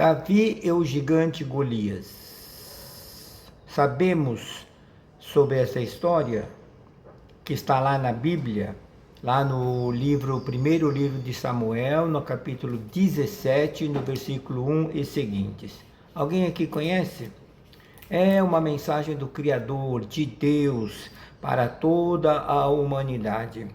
Davi e o gigante Golias. Sabemos sobre essa história que está lá na Bíblia, lá no primeiro livro de Samuel, no capítulo 17, no versículo 1 e seguintes. Alguém aqui conhece? É uma mensagem do Criador, de Deus, para toda a humanidade.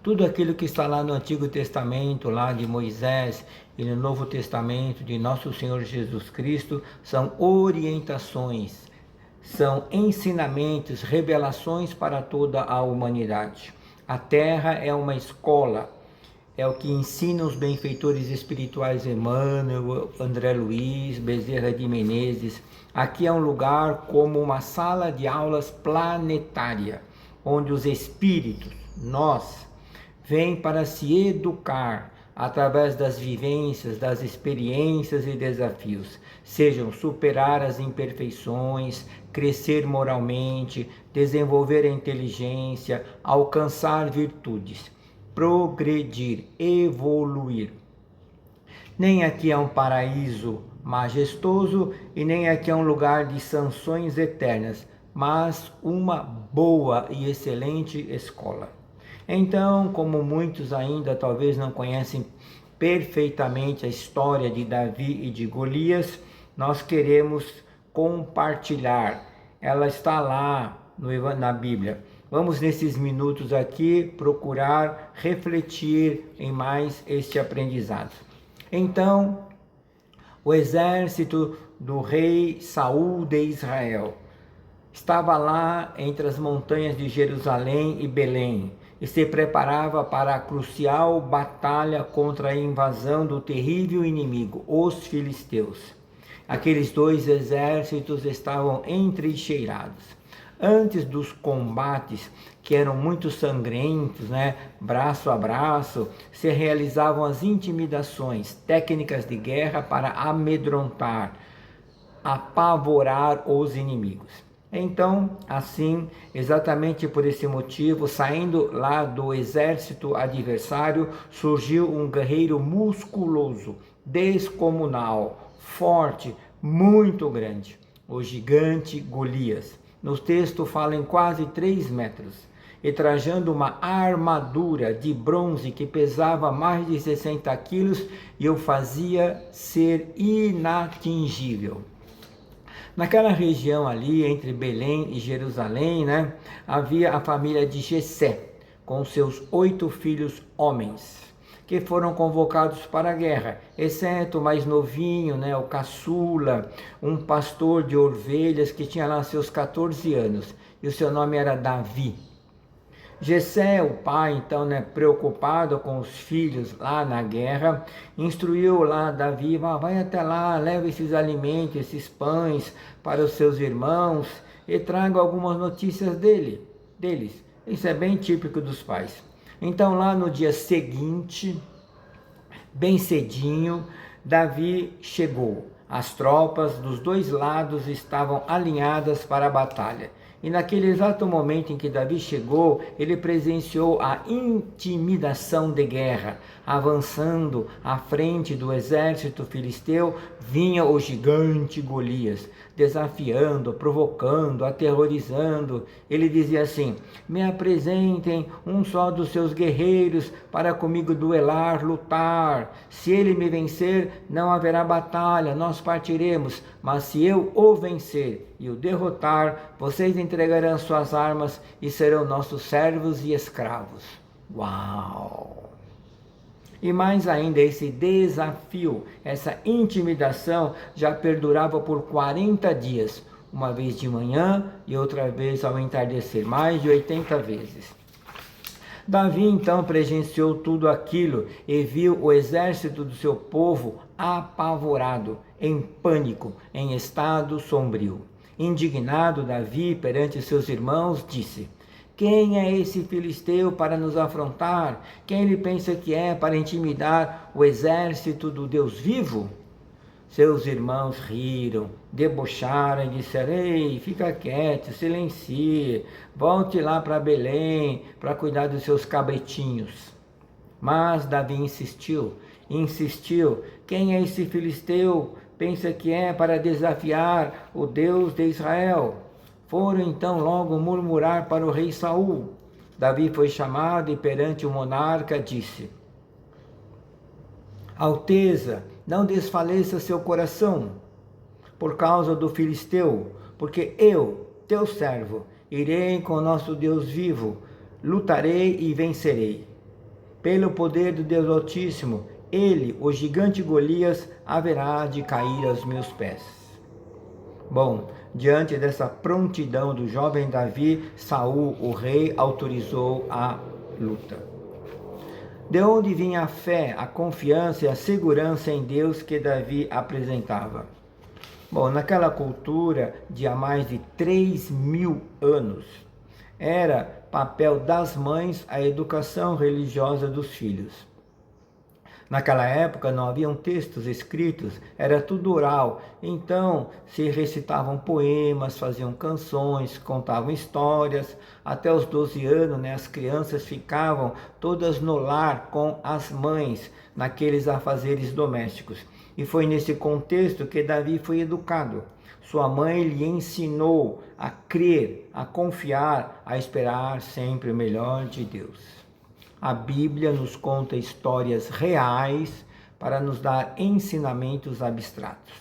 Tudo aquilo que está lá no Antigo Testamento, lá de Moisés, e no Novo Testamento de Nosso Senhor Jesus Cristo, são orientações, são ensinamentos, revelações para toda a humanidade. A Terra é uma escola, é o que ensina os benfeitores espirituais Emmanuel, André Luiz, Bezerra de Menezes. Aqui é um lugar como uma sala de aulas planetária, onde os espíritos, nós, vêm para se educar através das vivências, das experiências e desafios, sejam superar as imperfeições, crescer moralmente, desenvolver a inteligência, alcançar virtudes, progredir, evoluir. Nem aqui é um paraíso majestoso e nem aqui é um lugar de sanções eternas, mas uma boa e excelente escola. Então, como muitos ainda talvez não conhecem perfeitamente a história de Davi e de Golias, nós queremos compartilhar. Ela está lá na Bíblia. Vamos nesses minutos aqui procurar refletir em mais este aprendizado. Então, o exército do rei Saul de Israel estava lá entre as montanhas de Jerusalém e Belém e se preparava para a crucial batalha contra a invasão do terrível inimigo, os filisteus. Aqueles dois exércitos estavam entrincheirados. Antes dos combates, que eram muito sangrentos, braço a braço, se realizavam as intimidações, técnicas de guerra para amedrontar, apavorar os inimigos. Então, assim, exatamente por esse motivo, saindo lá do exército adversário, surgiu um guerreiro musculoso, descomunal, forte, muito grande, o gigante Golias. No texto fala em quase 3 metros, e trajando uma armadura de bronze que pesava mais de 60 quilos e o fazia ser inatingível. Naquela região ali, entre Belém e Jerusalém, havia a família de Jessé, com seus 8 filhos homens, que foram convocados para a guerra, exceto o mais novinho, o caçula, um pastor de ovelhas que tinha lá seus 14 anos, e o seu nome era Davi. Jessé, o pai, então, preocupado com os filhos lá na guerra, instruiu lá Davi: vai até lá, leva esses alimentos, esses pães para os seus irmãos e traga algumas notícias deles. Isso é bem típico dos pais. Então, lá no dia seguinte, bem cedinho, Davi chegou. As tropas dos dois lados estavam alinhadas para a batalha. E naquele exato momento em que Davi chegou, ele presenciou a intimidação de guerra. Avançando à frente do exército filisteu, vinha o gigante Golias, desafiando, provocando, aterrorizando. Ele dizia assim: me apresentem um só dos seus guerreiros para comigo duelar, lutar. Se ele me vencer, não haverá batalha, nós partiremos. Mas se eu o vencer e o derrotar, vocês entregarão suas armas e serão nossos servos e escravos. Uau! E mais ainda, esse desafio, essa intimidação já perdurava por 40 dias, uma vez de manhã e outra vez ao entardecer, mais de 80 vezes. Davi então presenciou tudo aquilo e viu o exército do seu povo apavorado, em pânico, em estado sombrio. Indignado, Davi, perante seus irmãos, disse: quem é esse filisteu para nos afrontar? Quem ele pensa que é para intimidar o exército do Deus vivo? Seus irmãos riram, debocharam e disseram: ei, fica quieto, silencie, volte lá para Belém para cuidar dos seus cabritinhos. Mas Davi insistiu: insistiu: quem é esse filisteu? Pensa que é para desafiar o Deus de Israel. Foram então logo murmurar para o rei Saul. Davi foi chamado e perante o monarca disse: Alteza, não desfaleça seu coração por causa do filisteu, porque eu, teu servo, irei com o nosso Deus vivo, lutarei e vencerei. Pelo poder do Deus Altíssimo, ele, o gigante Golias, haverá de cair aos meus pés. Bom, diante dessa prontidão do jovem Davi, Saul, o rei, autorizou a luta. De onde vinha a fé, a confiança e a segurança em Deus que Davi apresentava? Bom, naquela cultura de há mais de 3.000 anos, era papel das mães a educação religiosa dos filhos. Naquela época não haviam textos escritos, era tudo oral, então se recitavam poemas, faziam canções, contavam histórias. Até os 12 anos, as crianças ficavam todas no lar com as mães, naqueles afazeres domésticos. E foi nesse contexto que Davi foi educado. Sua mãe lhe ensinou a crer, a confiar, a esperar sempre o melhor de Deus. A Bíblia nos conta histórias reais para nos dar ensinamentos abstratos.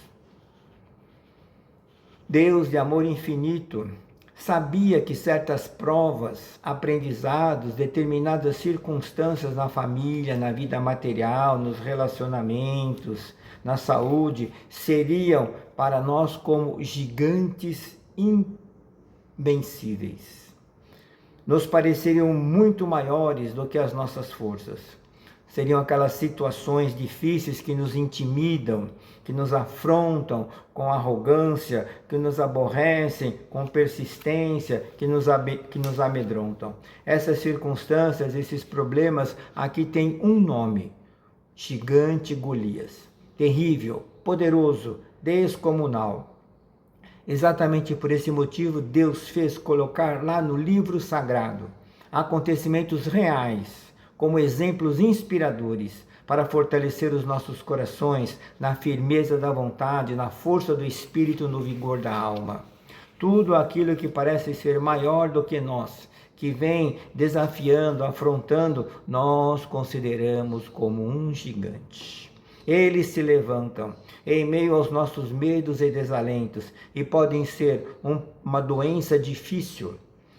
Deus de amor infinito sabia que certas provas, aprendizados, determinadas circunstâncias na família, na vida material, nos relacionamentos, na saúde, seriam para nós como gigantes invencíveis. Nos pareceriam muito maiores do que as nossas forças. Seriam aquelas situações difíceis que nos intimidam, que nos afrontam com arrogância, que nos aborrecem com persistência, que nos amedrontam. Essas circunstâncias, esses problemas, aqui têm um nome: gigante Golias. Terrível, poderoso, descomunal. Exatamente por esse motivo, Deus fez colocar lá no livro sagrado acontecimentos reais, como exemplos inspiradores, para fortalecer os nossos corações na firmeza da vontade, na força do espírito, no vigor da alma. Tudo aquilo que parece ser maior do que nós, que vem desafiando, afrontando, nós consideramos como um gigante. Eles se levantam em meio aos nossos medos e desalentos e podem ser uma doença difícil,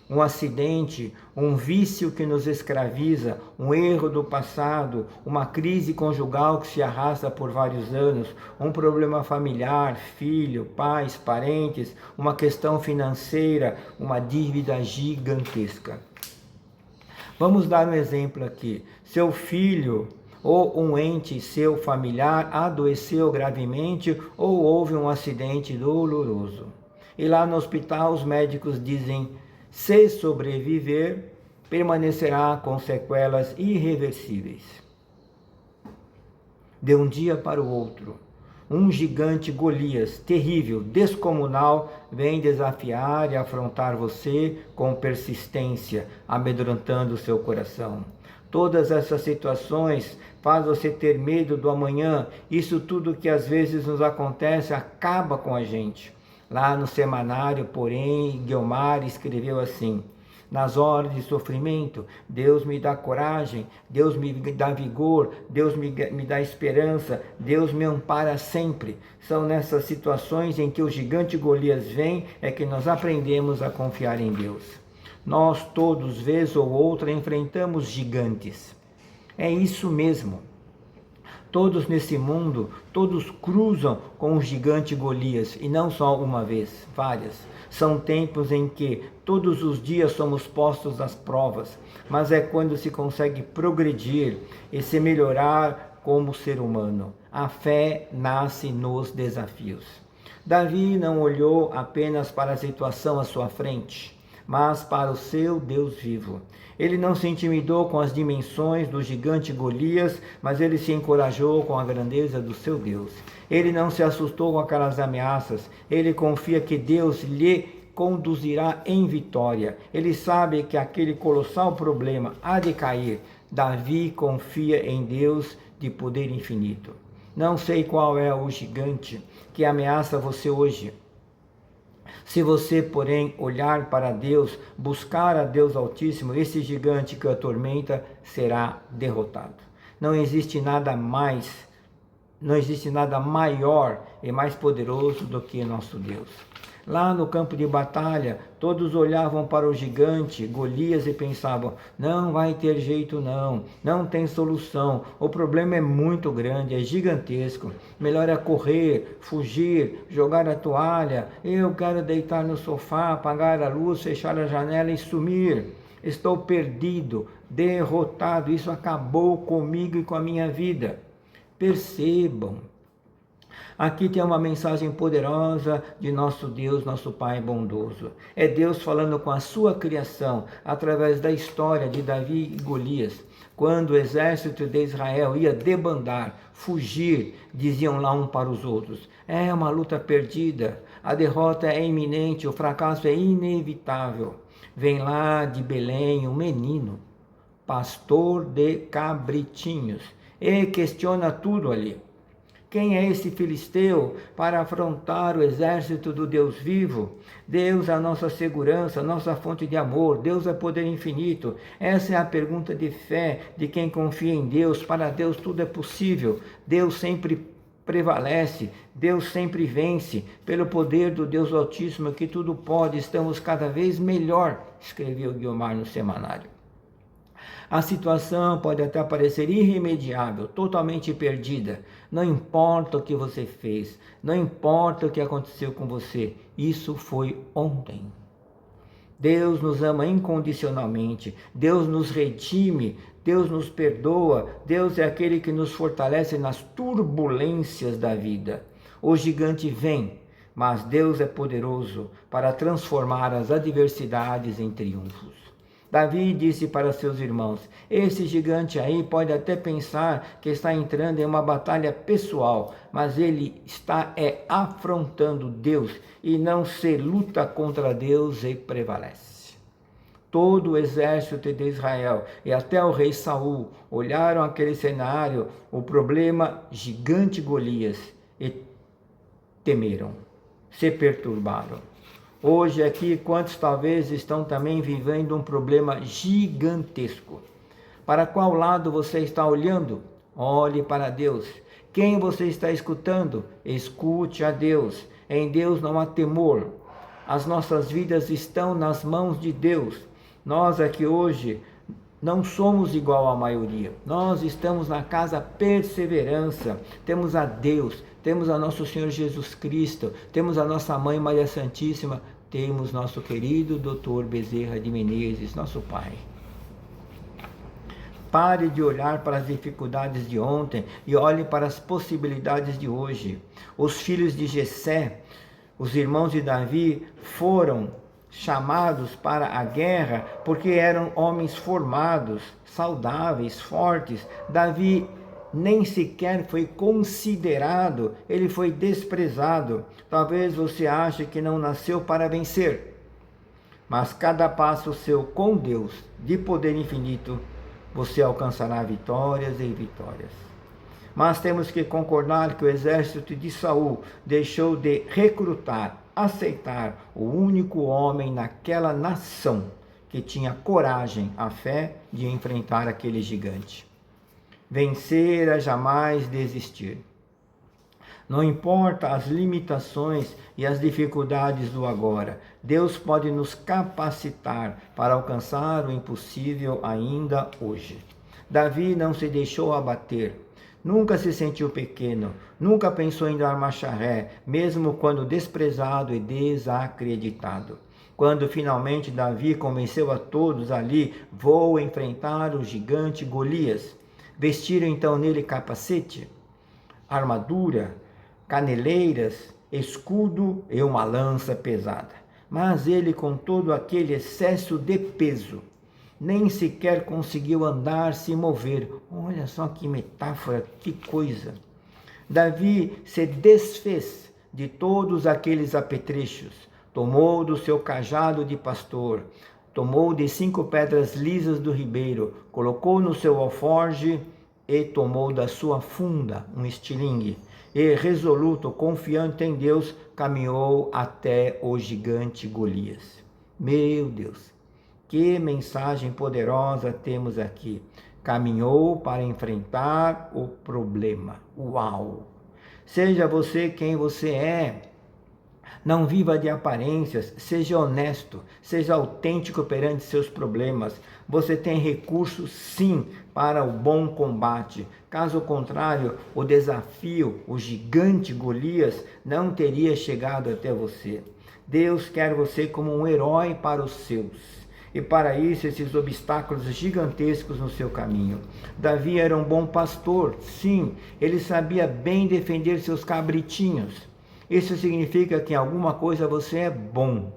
um acidente, um vício que nos escraviza, um erro do passado, uma crise conjugal que se arrasta por vários anos, um problema familiar, filho, pais, parentes, uma questão financeira, uma dívida gigantesca. Vamos dar um exemplo aqui. Seu filho ou um ente seu familiar adoeceu gravemente ou houve um acidente doloroso. E lá no hospital os médicos dizem: se sobreviver, permanecerá com sequelas irreversíveis. De um dia para o outro, um gigante Golias, terrível, descomunal, vem desafiar e afrontar você com persistência, amedrontando o seu coração. Todas essas situações faz você ter medo do amanhã. Isso tudo que às vezes nos acontece acaba com a gente. Lá no semanário, porém, Guiomar escreveu assim: nas horas de sofrimento, Deus me dá coragem, Deus me dá vigor, Deus me dá esperança, Deus me ampara sempre. São nessas situações em que o gigante Golias vem, é que nós aprendemos a confiar em Deus. Nós todos, vez ou outra, enfrentamos gigantes. É isso mesmo. Todos nesse mundo, todos cruzam com o gigante Golias, e não só uma vez, várias. São tempos em que todos os dias somos postos às provas, mas é quando se consegue progredir e se melhorar como ser humano. A fé nasce nos desafios. Davi não olhou apenas para a situação à sua frente, mas para o seu Deus vivo. Ele não se intimidou com as dimensões do gigante Golias, mas ele se encorajou com a grandeza do seu Deus. Ele não se assustou com aquelas ameaças, ele confia que Deus lhe conduzirá em vitória. Ele sabe que aquele colossal problema há de cair. Davi confia em Deus de poder infinito. Não sei qual é o gigante que ameaça você hoje. Se você, porém, olhar para Deus, buscar a Deus Altíssimo, esse gigante que o atormenta será derrotado. Não existe nada maior e mais poderoso do que nosso Deus. Lá no campo de batalha, todos olhavam para o gigante Golias e pensavam: não vai ter jeito não tem solução, o problema é muito grande, é gigantesco, melhor é correr, fugir, jogar a toalha, eu quero deitar no sofá, apagar a luz, fechar a janela e sumir. Estou perdido, derrotado, isso acabou comigo e com a minha vida. Percebam, aqui tem uma mensagem poderosa de nosso Deus, nosso Pai bondoso. É Deus falando com a sua criação, através da história de Davi e Golias. Quando o exército de Israel ia debandar, fugir, diziam lá um para os outros: é uma luta perdida, a derrota é iminente, o fracasso é inevitável. Vem lá de Belém um menino, pastor de cabritinhos, e questiona tudo ali. Quem é esse filisteu para afrontar o exército do Deus vivo? Deus é a nossa segurança, nossa fonte de amor. Deus é poder infinito. Essa é a pergunta de fé de quem confia em Deus. Para Deus tudo é possível. Deus sempre prevalece. Deus sempre vence. Pelo poder do Deus Altíssimo que tudo pode, estamos cada vez melhor, escreveu Guiomar no semanário. A situação pode até parecer irremediável, totalmente perdida. Não importa o que você fez, não importa o que aconteceu com você, isso foi ontem. Deus nos ama incondicionalmente, Deus nos redime, Deus nos perdoa, Deus é aquele que nos fortalece nas turbulências da vida. O gigante vem, mas Deus é poderoso para transformar as adversidades em triunfos. Davi disse para seus irmãos: esse gigante aí pode até pensar que está entrando em uma batalha pessoal, mas ele está afrontando Deus, e não se luta contra Deus e prevalece. Todo o exército de Israel e até o rei Saul olharam aquele cenário, o problema gigante Golias, e temeram, se perturbaram. Hoje aqui, quantos talvez estão também vivendo um problema gigantesco? Para qual lado você está olhando? Olhe para Deus. Quem você está escutando? Escute a Deus. Em Deus não há temor. As nossas vidas estão nas mãos de Deus. Nós aqui hoje não somos igual à maioria. Nós estamos na casa Perseverança. Temos a Deus, temos a nosso Senhor Jesus Cristo, temos a nossa Mãe Maria Santíssima, temos nosso querido Dr. Bezerra de Menezes, nosso Pai. Pare de olhar para as dificuldades de ontem e olhe para as possibilidades de hoje. Os filhos de Jessé, os irmãos de Davi, foram chamados para a guerra porque eram homens formados, saudáveis, fortes. Davi nem sequer foi considerado, ele foi desprezado. Talvez você ache que não nasceu para vencer, mas cada passo seu com Deus, de poder infinito, você alcançará vitórias e vitórias. Mas temos que concordar que o exército de Saul deixou de recrutar, aceitar o único homem naquela nação que tinha coragem, a fé de enfrentar aquele gigante. Vencer é jamais desistir. Não importa as limitações e as dificuldades do agora, Deus pode nos capacitar para alcançar o impossível ainda hoje. Davi não se deixou abater, nunca se sentiu pequeno, nunca pensou em dar marcha ré, mesmo quando desprezado e desacreditado. Quando finalmente Davi convenceu a todos ali, vou enfrentar o gigante Golias. Vestiram então nele capacete, armadura, caneleiras, escudo e uma lança pesada. Mas ele, com todo aquele excesso de peso, nem sequer conseguiu andar, se mover. Olha só que metáfora, que coisa. Davi se desfez de todos aqueles apetrechos, tomou do seu cajado de pastor, tomou de 5 pedras lisas do ribeiro, colocou no seu alforje e tomou da sua funda um estilingue, e resoluto, confiante em Deus, caminhou até o gigante Golias. Meu Deus, que mensagem poderosa temos aqui. Caminhou para enfrentar o problema. Uau! Seja você quem você é. Não viva de aparências, seja honesto, seja autêntico perante seus problemas. Você tem recursos, sim, para o bom combate. Caso contrário, o desafio, o gigante Golias, não teria chegado até você. Deus quer você como um herói para os seus. E para isso, esses obstáculos gigantescos no seu caminho. Davi era um bom pastor, sim, ele sabia bem defender seus cabritinhos. Isso significa que em alguma coisa você é bom.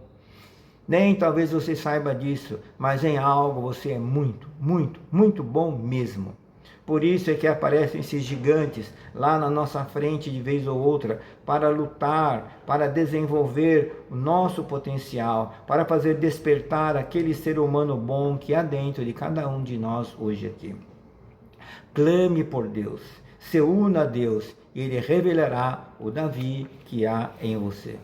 Nem talvez você saiba disso, mas em algo você é muito, muito, muito bom mesmo. Por isso é que aparecem esses gigantes lá na nossa frente de vez ou outra, para lutar, para desenvolver o nosso potencial, para fazer despertar aquele ser humano bom que há dentro de cada um de nós hoje aqui. Clame por Deus, se una a Deus, e Ele revelará o Davi que há em você.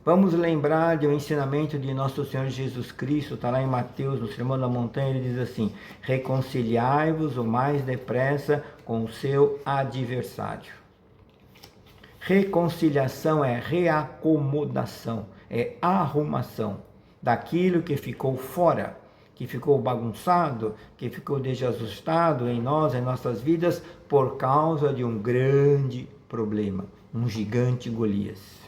Vamos lembrar de um ensinamento de nosso Senhor Jesus Cristo, está lá em Mateus, no Sermão da Montanha, ele diz assim: reconciliai-vos o mais depressa com o seu adversário. Reconciliação é reacomodação, é arrumação daquilo que ficou fora, que ficou bagunçado, que ficou desajustado em nós, em nossas vidas, por causa de um grande problema, um gigante Golias.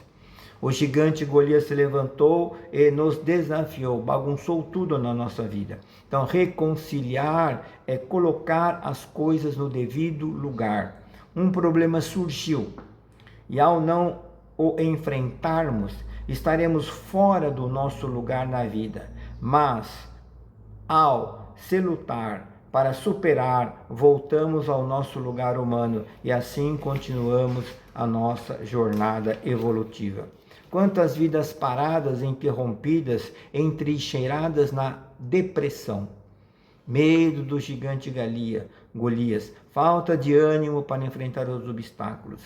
O gigante Golias se levantou e nos desafiou, bagunçou tudo na nossa vida. Então, reconciliar é colocar as coisas no devido lugar. Um problema surgiu e ao não o enfrentarmos, estaremos fora do nosso lugar na vida. Mas, ao se lutar para superar, voltamos ao nosso lugar humano e assim continuamos a nossa jornada evolutiva. Quantas vidas paradas, interrompidas, entrincheiradas na depressão, medo do gigante Golias, falta de ânimo para enfrentar os obstáculos.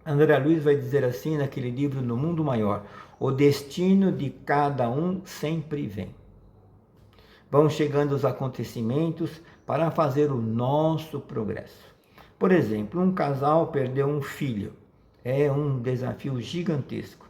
André Luiz vai dizer assim naquele livro No Mundo Maior: o destino de cada um sempre vem. Vão chegando os acontecimentos para fazer o nosso progresso. Por exemplo, um casal perdeu um filho. É um desafio gigantesco.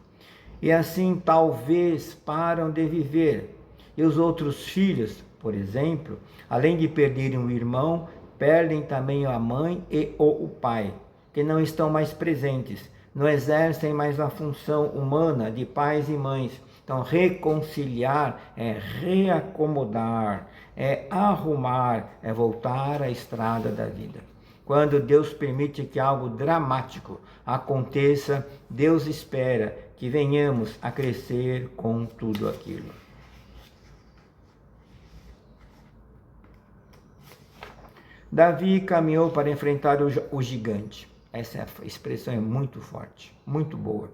E assim talvez param de viver. E os outros filhos, por exemplo, além de perderem um irmão, perdem também a mãe e o pai, que não estão mais presentes, não exercem mais a função humana de pais e mães. Então, reconciliar é reacomodar, é arrumar, é voltar à estrada da vida. Quando Deus permite que algo dramático aconteça, Deus espera que venhamos a crescer com tudo aquilo. Davi caminhou para enfrentar o gigante. Essa expressão é muito forte, muito boa.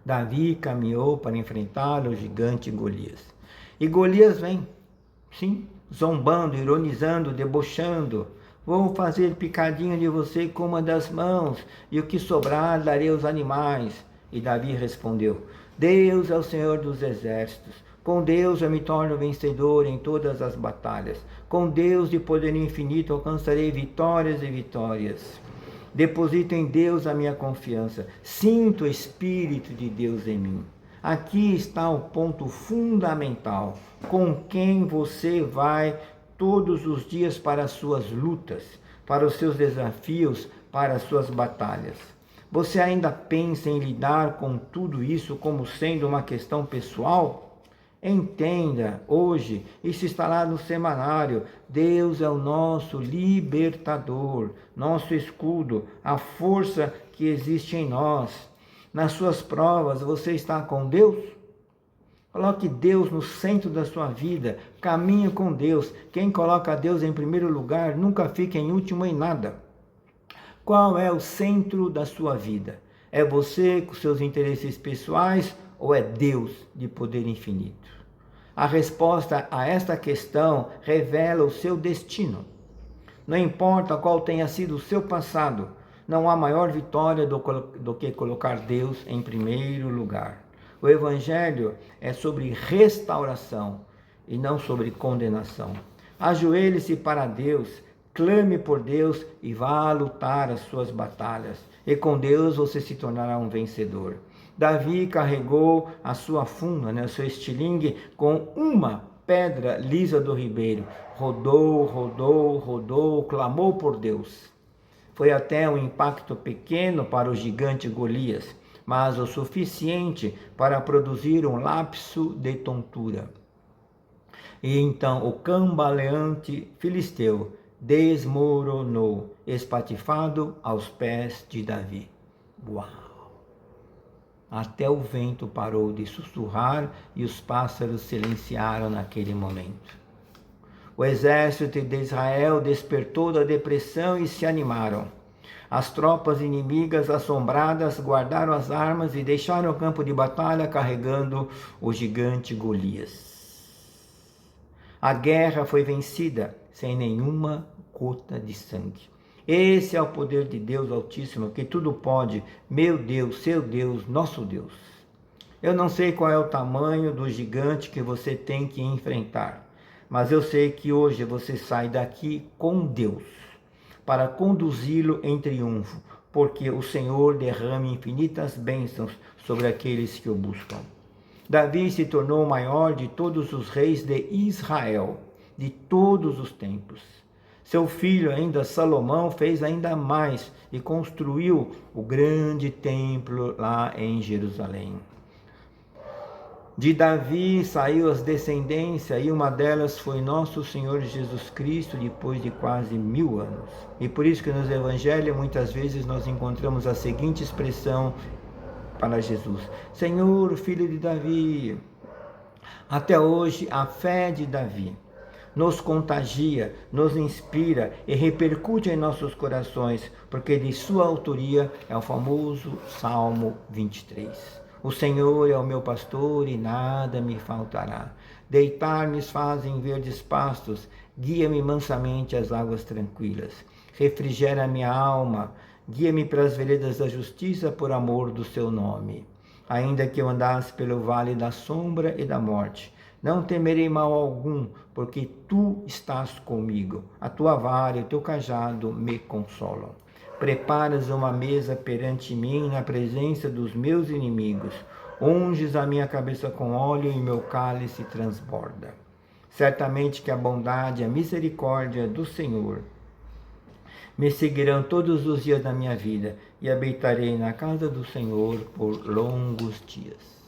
Davi caminhou para enfrentar o gigante Golias. E Golias vem, sim, zombando, ironizando, debochando. Vou fazer picadinho de você com uma das mãos, e o que sobrar darei aos animais. E Davi respondeu: Deus é o Senhor dos exércitos. Com Deus eu me torno vencedor em todas as batalhas. Com Deus de poder infinito alcançarei vitórias e vitórias. Deposito em Deus a minha confiança. Sinto o Espírito de Deus em mim. Aqui está o ponto fundamental. Com quem você vai todos os dias para as suas lutas, para os seus desafios, para as suas batalhas. Você ainda pensa em lidar com tudo isso como sendo uma questão pessoal? Entenda, hoje, isso está lá no semanário, Deus é o nosso libertador, nosso escudo, a força que existe em nós. Nas suas provas, você está com Deus? Coloque Deus no centro da sua vida, caminhe com Deus. Quem coloca Deus em primeiro lugar nunca fica em último em nada. Qual é o centro da sua vida? É você com seus interesses pessoais ou é Deus de poder infinito? A resposta a esta questão revela o seu destino. Não importa qual tenha sido o seu passado, não há maior vitória do que colocar Deus em primeiro lugar. O Evangelho é sobre restauração e não sobre condenação. Ajoelhe-se para Deus, clame por Deus e vá lutar as suas batalhas. E com Deus você se tornará um vencedor. Davi carregou a sua funda, o seu estilingue, com uma pedra lisa do ribeiro. Rodou, rodou, rodou, clamou por Deus. Foi até um impacto pequeno para o gigante Golias, mas o suficiente para produzir um lapso de tontura. E então o cambaleante filisteu desmoronou, espatifado aos pés de Davi. Uau! Até o vento parou de sussurrar e os pássaros silenciaram naquele momento. O exército de Israel despertou da depressão e se animaram. As tropas inimigas, assombradas, guardaram as armas e deixaram o campo de batalha carregando o gigante Golias. A guerra foi vencida sem nenhuma gota de sangue. Esse é o poder de Deus Altíssimo, que tudo pode, meu Deus, seu Deus, nosso Deus. Eu não sei qual é o tamanho do gigante que você tem que enfrentar, mas eu sei que hoje você sai daqui com Deus, para conduzi-lo em triunfo, porque o Senhor derrama infinitas bênçãos sobre aqueles que o buscam. Davi se tornou o maior de todos os reis de Israel, de todos os tempos. Seu filho, ainda Salomão, fez ainda mais e construiu o grande templo lá em Jerusalém. De Davi saiu as descendências, e uma delas foi nosso Senhor Jesus Cristo, depois de quase 1000 anos. E por isso que nos Evangelhos muitas vezes nós encontramos a seguinte expressão para Jesus: Senhor, filho de Davi. Até hoje a fé de Davi nos contagia, nos inspira e repercute em nossos corações, porque de sua autoria é o famoso Salmo 23. O Senhor é o meu pastor e nada me faltará. Deitar-me faz em verdes pastos, guia-me mansamente às águas tranquilas. Refrigera minha alma, guia-me para as veredas da justiça por amor do seu nome. Ainda que eu andasse pelo vale da sombra e da morte, não temerei mal algum, porque tu estás comigo. A tua vara e o teu cajado me consolam. Preparas uma mesa perante mim na presença dos meus inimigos. Unges a minha cabeça com óleo e meu cálice transborda. Certamente que a bondade e a misericórdia do Senhor me seguirão todos os dias da minha vida e habitarei na casa do Senhor por longos dias.